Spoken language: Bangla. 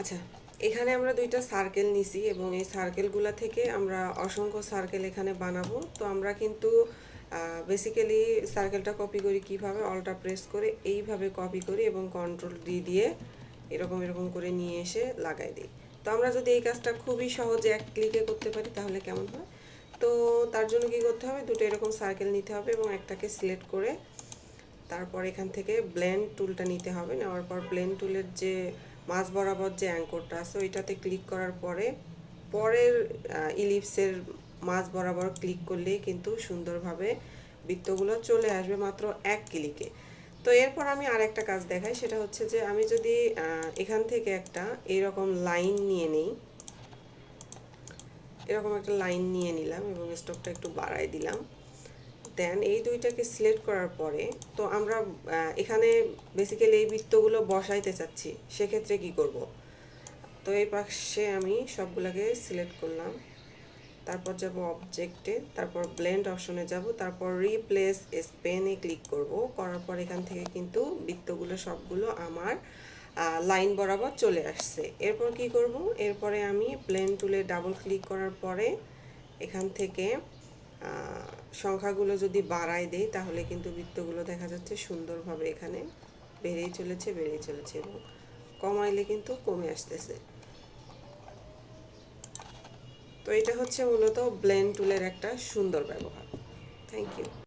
আচ্ছা, এখানে আমরা দুইটা সার্কেল নিছি এবং এই সার্কেলগুলা থেকে আমরা অসংখ্য সার্কেল এখানে বানাবো। তো আমরা কিন্তু বেসিক্যালি সার্কেলটা কপি করি কিভাবে, অলটা প্রেস করে এইভাবে কপি করি এবং কন্ট্রোল ডি দিয়ে এরকম এরকম করে নিয়ে এসে লাগাই দিই। তো আমরা যদি এই কাজটা খুবই সহজে এক ক্লিকে করতে পারি তাহলে কেমন হয়? তো তার জন্য কি করতে হবে, দুটো এরকম সার্কেল নিতে হবে এবং একটাকে সিলেক্ট করে তারপর এখান থেকে ব্লেন্ড টুলটা নিতে হবে। নেওয়ার পর ব্লেন্ড টুলের যে মাঝ বরাবর যে অ্যাঙ্করটা আছে ওইটাতে ক্লিক করার পরে পরের ইলিপসের মাঝ বরাবর ক্লিক করলেই কিন্তু সুন্দরভাবে বৃত্তগুলো চলে আসবে মাত্র এক ক্লিকে। তো এরপর আমি আরেকটা কাজ দেখাই, সেটা হচ্ছে যে আমি যদি এখান থেকে একটা এরকম লাইন নিয়ে নিই, এরকম একটা লাইন নিয়ে নিলাম এবং স্টকটা একটু বাড়াই দিলাম। দেন এই দুইটাকে সিলেক্ট করার পরে তো আমরা এখানে বেসিক্যালি এই বৃত্তগুলো বসাইতে চাচ্ছি, সেক্ষেত্রে কি করব? তো এই পাশে আমি সবগুলোকে সিলেক্ট করলাম, তারপর যাব অবজেক্টে, তারপর ব্লেন্ড অপশনে যাব, তারপর রিপ্লেস স্পেনে ক্লিক করব। করার পর এখান থেকে কিন্তু বৃত্তগুলো সবগুলো আমার লাইন বরাবর চলে আসছে। এরপর কি করব? এরপরে আমি ব্লেন্ড টুলে ডাবল ক্লিক করার পরে এখান থেকে সংখ্যাগুলো যদি বাড়ায় দেই তাহলে কিন্তু বৃত্তগুলো দেখা যাচ্ছে সুন্দরভাবে এখানে বেড়েই চলেছে এবং কমাইলে কিন্তু কমে আসতেছে। তো এটা হচ্ছে মূলত ব্লেন্ড টুলের একটা সুন্দর ব্যবহার। Thank you.